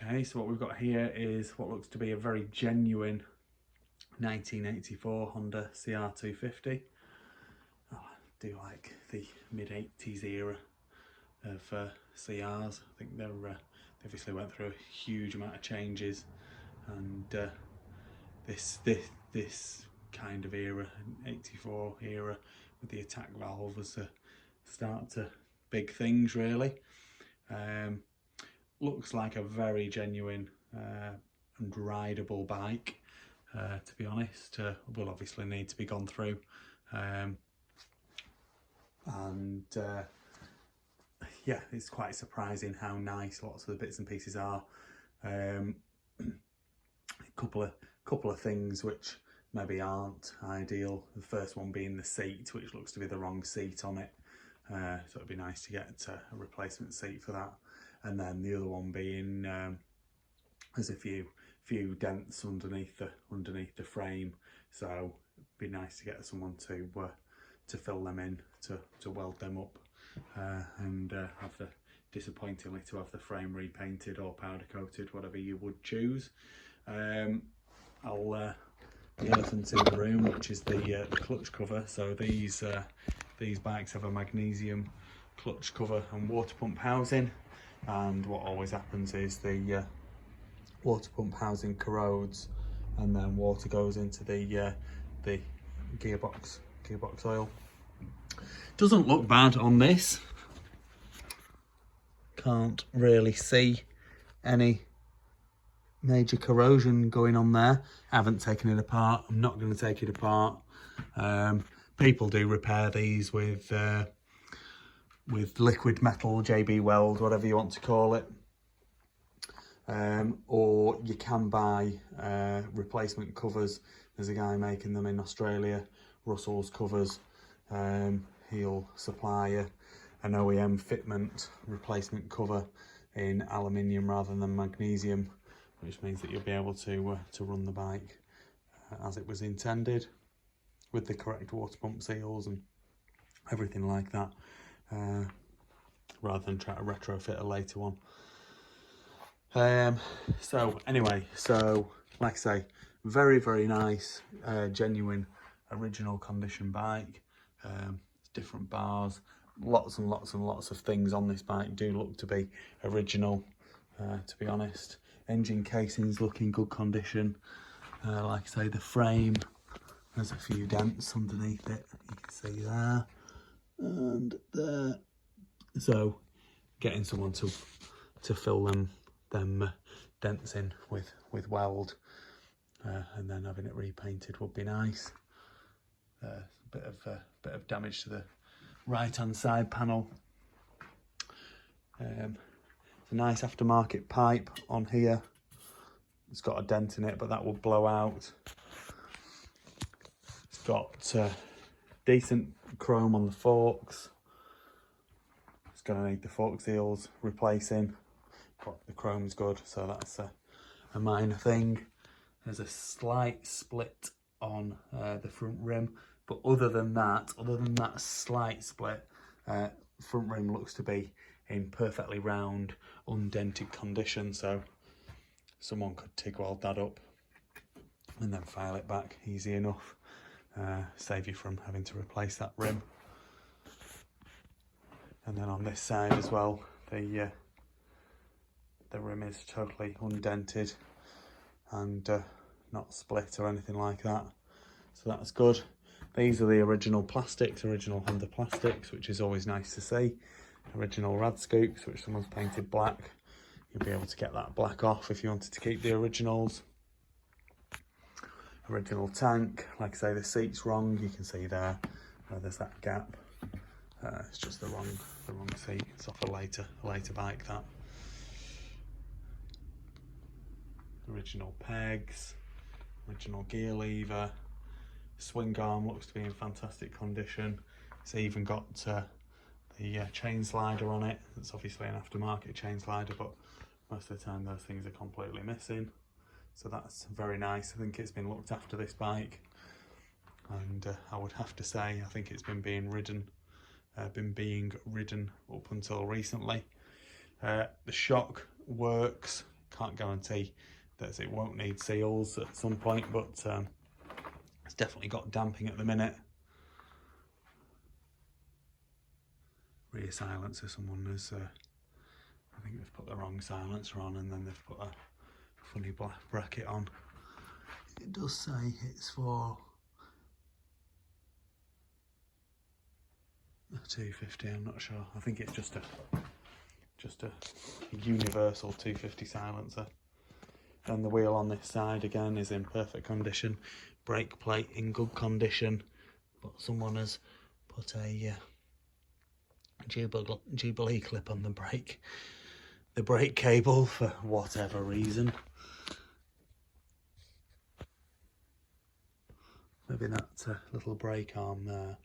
Okay, so what we've got here is what looks to be a very genuine 1984 Honda CR250. Oh, I do like the mid-80s era of CRs. I think they obviously went through a huge amount of changes, and this kind of era, 84 era, with the attack valve was the start to big things really. Looks like a very genuine and rideable bike, to be honest. Will obviously need to be gone through, yeah, it's quite surprising how nice lots of the bits and pieces are. A couple of things which maybe aren't ideal. The first one being the seat, which looks to be the wrong seat on it, so it'd be nice to get a replacement seat for that. And then the other one being there's a few dents underneath the frame, so it'd be nice to get someone to fill them in, to weld them up, and have disappointingly to have the frame repainted or powder coated, whatever you would choose. The elephant in the room, which is the clutch cover. So these bikes have a magnesium clutch cover and water pump housing, and what always happens is the water pump housing corrodes, and then water goes into the gearbox oil. Doesn't look bad on this. Can't really see any major corrosion going on there. I haven't taken it apart. I'm not going to take it apart. People do repair these with liquid metal, JB Weld, whatever you want to call it, or you can buy replacement covers. There's a guy making them in Australia, Russell's Covers. He'll supply an OEM fitment replacement cover in aluminium rather than magnesium, which means that you'll be able to run the bike as it was intended, with the correct water pump seals and everything like that, rather than try to retrofit a later one. So anyway, like I say, very nice, genuine, original condition bike. Different bars, lots and lots of things on this bike do look to be original, to be honest. Engine casing's look in good condition. Like I say, the frame, there's a few dents underneath it, you can see there and there. So getting someone to fill them dents in with weld, and then having it repainted would be nice. A bit of damage to the right hand side panel. It's a nice aftermarket pipe on here. It's got a dent in it, but that will blow out. It's got decent chrome on the forks. It's going to need the fork seals replacing, but the chrome's good, so that's a minor thing. There's a slight split on the front rim, but other than that slight split, front rim looks to be in perfectly round, undented condition, so someone could TIG weld that up and then file it back easy enough, save you from having to replace that rim. And then on this side as well, the rim is totally undented and not split or anything like that, so that's good. These are the original plastics, original Honda plastics, which is always nice to see. Original rad scoops, which someone's painted black. You'll be able to get that black off if you wanted to keep the originals. Original tank, like I say, the seat's wrong. You can see there, there's that gap. It's just the wrong seat. It's off a later bike, that. Original pegs, original gear lever. Swing arm looks to be in fantastic condition. It's even got the chain slider on it. It's obviously an aftermarket chain slider, but most of the time those things are completely missing, so that's very nice. I think it's been looked after, this bike, and I would have to say I think it's been being ridden up until recently. The shock works can't guarantee that it won't need seals at some point, but it's definitely got damping at the minute. Rear silencer, someone has, I think they've put the wrong silencer on, and then they've put a funny black bracket on. It does say it's for a 250, I'm not sure. I think it's just a universal 250 silencer. And the wheel on this side again is in perfect condition. Brake plate in good condition, but someone has put a Jubilee clip on the brake cable for whatever reason. Maybe that little brake arm there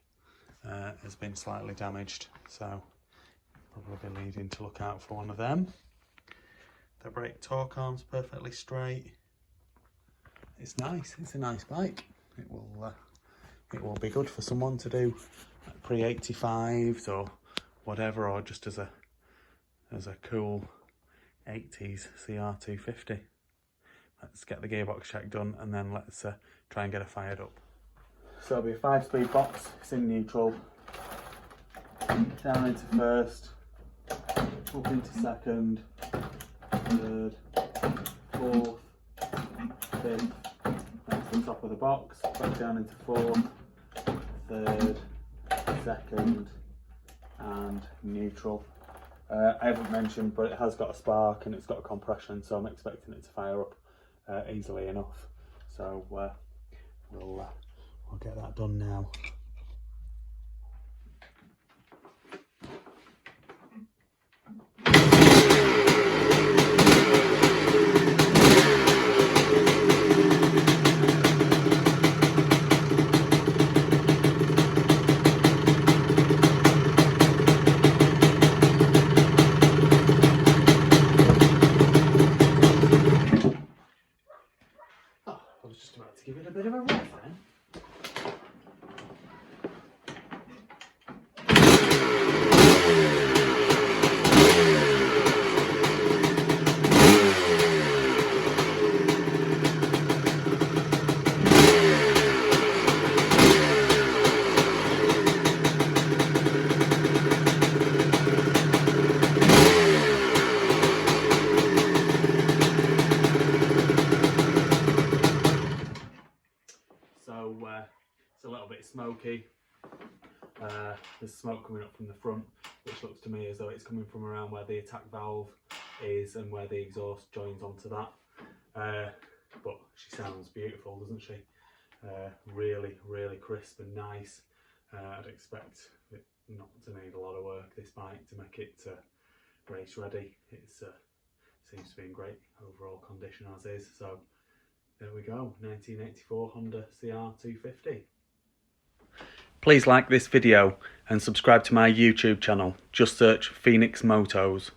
has been slightly damaged, so probably be needing to look out for one of them. The brake torque arm's perfectly straight. It's nice. It's a nice bike. It will be good for someone to do pre-85s or whatever, or just as a cool 80s CR250. Let's get the gearbox check done, and then let's try and get it fired up. So it'll be a 5-speed box. It's in neutral. Down into first, up into second, third, fourth, fifth. That's the top of the box. Back down into fourth, third, second, and neutral. I haven't mentioned, but it has got a spark and it's got a compression, so I'm expecting it to fire up easily enough. So we'll get that done now. I was just about to give it a bit of a rev then. It's a little bit smoky. There's smoke coming up from the front, which looks to me as though it's coming from around where the attack valve is and where the exhaust joins onto that. But she sounds beautiful, doesn't she? Really, really crisp and nice. I'd expect it not to need a lot of work, this bike, to make it race ready. It seems to be in great overall condition as is. So there we go, 1984 Honda CR250. Please like this video and subscribe to my YouTube channel. Just search Phoenix Motos.